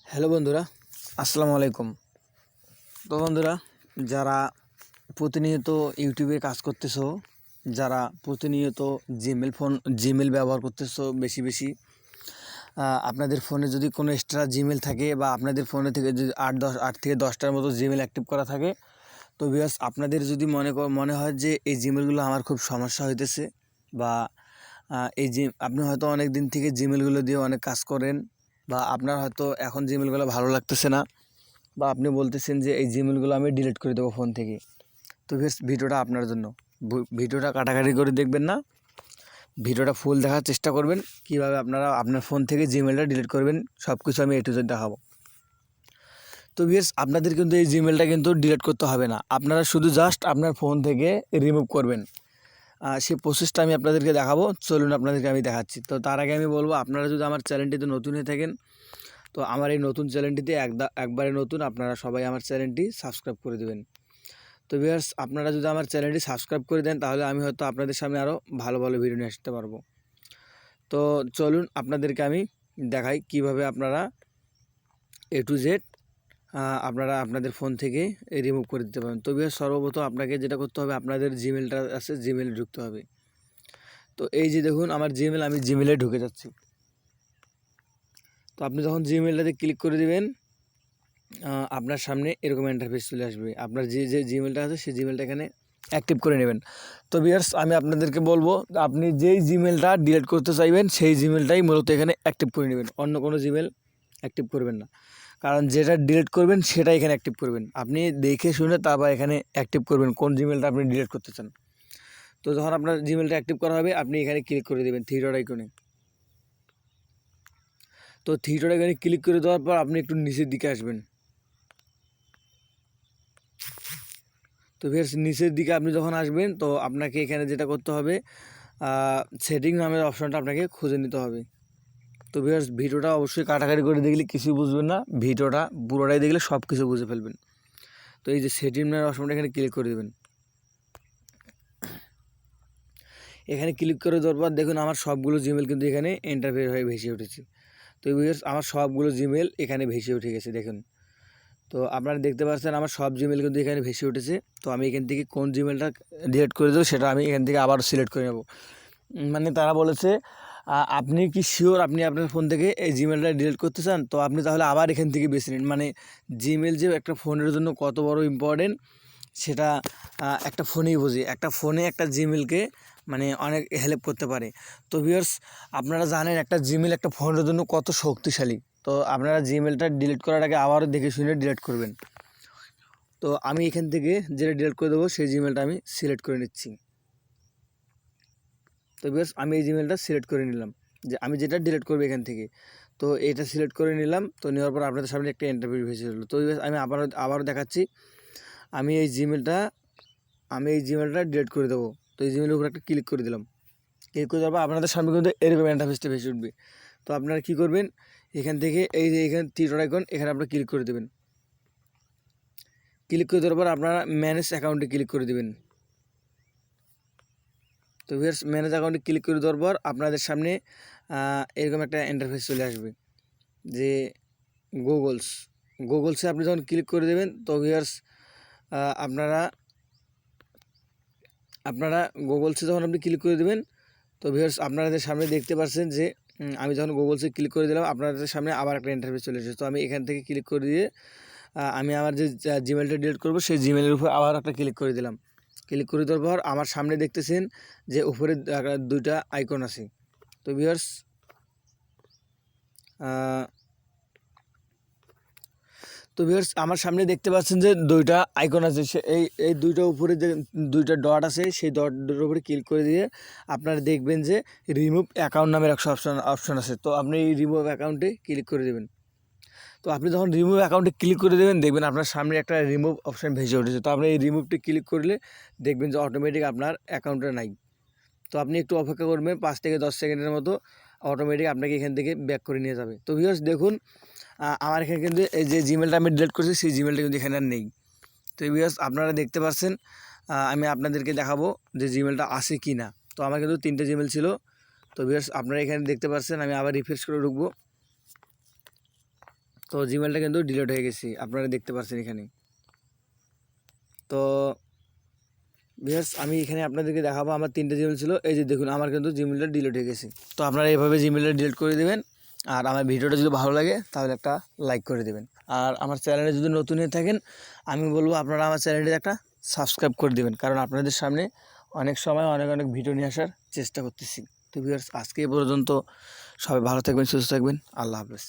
Hello বন্ধুরা, আসসালামু আলাইকুম। তো বন্ধুরা, যারা প্রতিনিয়ত ইউটিউবে কাজ করতেছো, যারা প্রতিনিয়ত জিমেল ব্যবহার করতেছো বেশি বেশি, আপনাদের ফোনে যদি কোনো এক্সট্রা জিমেল থাকে বা আপনাদের ফোনে থেকে যদি 8 থেকে 10টার মতো জিমেল অ্যাক্টিভ করা থাকে, তো ভিউয়ার্স আপনাদের যদি মনে হয় যে এই জিমেলগুলো আমার খুব সমস্যা হইতেছে বা আপনি হয়তো অনেক দিন থেকে জিমেলগুলো দিয়ে অনেক কাজ করেন বা আপনার হয়তো এখন জিমেলগুলো ভালো লাগতেছে না বা আপনি বলতেছেন যে এই জিমেলগুলো আমি ডিলিট করে দেবো ফোন থেকে। তো ভিডিওটা আপনার জন্য। ভিডিওটা কাটাকাটি করে দেখবেন না, ভিডিওটা ফুল দেখার চেষ্টা করবেন কিভাবে আপনারা আপনার ফোন থেকে জিমেলটা ডিলিট করবেন। সব কিছু আমি A to Z দেখাবো। তো ভিউয়ার্স আপনাদের কিন্তু এই জিমেলটা কিন্তু ডিলিট করতে হবে না, আপনারা শুধু জাস্ট আপনার ফোন থেকে রিমুভ করবেন। সেই প্রসেসটা আমি আপনাদেরকে দেখাবো, চলুন আপনাদেরকে আমি দেখাচ্ছি। তো তার আগে আমি বলবো, আপনারা যদি আমার চ্যানেলটিতে নতুন হয়ে থাকেন, তো আমার এই নতুন চ্যানেলটিতে একবারে নতুন, আপনারা সবাই আমার চ্যানেলটি সাবস্ক্রাইব করে দেবেন। তো ভিউয়ার্স আপনারা যদি আমার চ্যানেলটি সাবস্ক্রাইব করে দেন, তাহলে আমি হয়তো আপনাদের সামনে আরও ভালো ভালো ভিডিও নিয়ে আসতে পারবো। তো চলুন আপনাদেরকে আমি দেখাই কিভাবে আপনারা A to Z আপনারা আপনাদের ফোন থেকে রিমুভ করে দিতে পারেন। তো ভিউয়ার্স সর্বপ্রথম আপনাকে যেটা করতে হবে, আপনাদের জিমেলটা আছে, জিমেলে ঢুকতে হবে। তো এই যে দেখুন আমার জিমেল, আমি জিমেলে ঢুকে যাচ্ছি। তো আপনি যখন জিমেলটাতে ক্লিক করে দিবেন, আপনার সামনে এরকম ইন্টারফেস চলে আসবে। আপনার যে জিমেলটা আছে সেই জিমেলটা এখানে অ্যাক্টিভ করে নেবেন। তো ভিউয়ার্স আমি আপনাদেরকে বলবো, আপনি যেই জিমেলটা ডিলিট করতে চাইবেন সেই জিমেলটাই মূলত এখানে অ্যাক্টিভ করে নেবেন, অন্য কোনো জিমেল অ্যাক্টিভ করবেন না। কারণ যেটা ডিলিট করবেন সেটা এখানে অ্যাক্টিভ করবেন। আপনি দেখে শুনে তারপর এখানে অ্যাক্টিভ করবেন কোন জিমেলটা আপনি ডিলিট করতে চান। তো যখন আপনার জিমেলটা অ্যাক্টিভ করা হবে, আপনি এখানে ক্লিক করে দেবেন থ্রি ডট আইকনে। তো থ্রি ডট আইকনে ক্লিক করে দেওয়ার পর আপনি একটু নিচের দিকে আসবেন। তো ভিউয়ার্স নিচের দিকে আপনি যখন আসবেন, তো আপনাকে এখানে যেটা করতে হবে, সেটিং নামের অপশনটা আপনাকে খুঁজে নিতে হবে। তো ভিউয়ার্স ভিডিওটা অবশ্যই কাটাকাটি করে দেখলে কিছুই বুঝবেন না, ভিডিওটা পুরোটাই দেখলে সব কিছু বুঝে ফেলবেন। তো এই যে সেটিং নামের অপশনটা এখানে ক্লিক করে দেবেন। এখানে ক্লিক করে দেওয়ার পর দেখুন আমার সবগুলো জিমেল কিন্তু এখানে ইন্টারফেস হয়ে ভেসে উঠেছে। তো ভিউয়ার্স আমার সবগুলো জিমেল এখানে ভেসে উঠে গেছে দেখুন। তো আপনারা দেখতে পাচ্ছেন আমার সব জিমেল কিন্তু এখানে ভেসে উঠেছে। তো আমি এখান থেকে কোন জিমেলটা ডিলিট করে দেবো সেটা আমি এখান থেকে আবার সিলেক্ট করে নেব। মানে তারা বলেছে, আপনি কি শিওর আপনি আপনার ফোন থেকে এই জিমেলটা ডিলিট করতে চান? তো আপনি তাহলে আবার এখান থেকে বেছে নিন। মানে জিমেল যে একটা ফোনের জন্য কত বড় ইম্পর্টেন্ট, সেটা একটা ফোনেই বোঝে। একটা ফোনে একটা জিমেলকে মানে অনেক হেল্প করতে পারে। তো ভিউয়ার্স আপনারা জানেন একটা জিমেল একটা ফোনের জন্য কত শক্তিশালী। তো আপনারা জিমেলটা ডিলিট করার আগে আবারও দেখে শুনে ডিলিট করবেন। তো আমি এখান থেকে যেটা ডিলিট করে দেবো সেই জিমেলটা আমি সিলেক্ট করে নিচ্ছি। তো ভিউয়ার্স আমি এই জিমেলটা সিলেক্ট করে নিলাম, যে আমি যেটা ডিলিট করবো এখান থেকে। তো এটা সিলেক্ট করে নিলাম। তো নেওয়ার পর আপনাদের সামনে একটা ইন্টারভিউ ভেসে হলো। তো আমি আবারও দেখাচ্ছি, আমি এই জিমেলটা ডিলিট করে দেবো। তো এই জিমেলের উপর একটা ক্লিক করে দিলাম। ক্লিক করে দেওয়ার পর আপনাদের সামনে কিন্তু এরকম ইন্টারফেসটা ভেসে উঠবে। তো আপনারা কী করবেন, এখান থেকে এই যে এখানে থ্রি ডট আইকন, এখানে আপনারা ক্লিক করে দেবেন। ক্লিক করে দেওয়ার পর আপনারা ম্যানেজ অ্যাকাউন্টে ক্লিক করে দেবেন। তো ভিউয়ার্স ম্যানেজ অ্যাকাউন্টে ক্লিক করে দেওয়ার পর আপনাদের সামনে এরকম একটা ইন্টারফেস চলে আসবে, যে গুগলসে আপনি যখন ক্লিক করে দেবেন, তো ভিউয়ার্স আপনারা গুগলসে যখন আপনি ক্লিক করে দেবেন, তো ভিউয়ার্স আপনাদের সামনে দেখতে পাচ্ছেন যে আমি যখন গুগলসে ক্লিক করে দিলাম, আপনাদের সামনে আবার একটা ইন্টারফেস চলে এসেছে। তো আমি এখান থেকে ক্লিক করে দিয়ে আমি আমার যে জিমেলটা ডিলিট করবো সেই জিমেলের উপর আবার একটা ক্লিক করে দিলাম। ক্লিক করে দেওয়ার পর আমার সামনে দেখতেছেন যে উপরে দুইটা আইকন আছে। তো ভিউয়ার্স আমার সামনে দেখতে পাচ্ছেন যে দুইটা আইকন আছে, এই দুইটা উপরে যে দুইটা ডট আছে সেই ডটের উপরে ক্লিক করে দিয়ে আপনারা দেখবেন যে রিমুভ অ্যাকাউন্ট নামের একটা অপশন আছে। তো আপনি এই রিমুভ অ্যাকাউন্টে ক্লিক করে দেবেন। তো আপনি যখন রিমুভ অ্যাকাউন্টে ক্লিক করে দেবেন, দেখবেন আপনার সামনে একটা রিমুভ অপশান ভেসে উঠেছে। তো আপনি এই রিমুভটি ক্লিক করলে দেখবেন যে অটোমেটিক আপনার অ্যাকাউন্টে নাই। তো আপনি একটু অপেক্ষা করবেন 5 থেকে 10 সেকেন্ডের মতো, অটোমেটিক আপনাকে এখান থেকে ব্যাক করে নিয়ে যাবে। তো ভিউয়ার্স দেখুন আমার এখানে কিন্তু এই যে জিমেলটা আমি ডিলিট করছি সেই জিমেলটা কিন্তু এখানে আর নেই। তো ভিউয়ার্স আপনারা দেখতে পাচ্ছেন, আমি আপনাদেরকে দেখাবো যে জিমেলটা আছে কি না। তো আমার কিন্তু 3টে জিমেল ছিল। তো ভিউয়ার্স আপনারা এখানে দেখতে পাচ্ছেন, আমি আবার রিফ্রেশ করে ঢুকবো। তো জিমেলটা কিন্তু ডিলিট হয়ে গেছে, আপনারা দেখতে পাচ্ছেন এখানে। তো ভিউয়ার্স আমি এখানে আপনাদেরকে দেখাবো আমার 3টে জিমেল ছিল, এই যে দেখুন আমার কিন্তু জিমেলটা ডিলিট হয়ে গেছে। তো আপনারা এইভাবে জিমেলটা ডিলিট করে দেবেন। আর আমার ভিডিওটা যদি ভালো লাগে তাহলে একটা লাইক করে দেবেন। আর আমার চ্যানেলে যদি নতুন হয়ে থাকেন আমি বলবো আপনারা আমার চ্যানেলটি একটা সাবস্ক্রাইব করে দেবেন, কারণ আপনাদের সামনে অনেক সময় অনেক ভিডিও নিয়ে আসার চেষ্টা করতেছি। তো ভিউয়ার্স আজকে এই পর্যন্ত, সবাই ভালো থাকবেন, সুস্থ থাকবেন, আল্লাহ হাফেজ।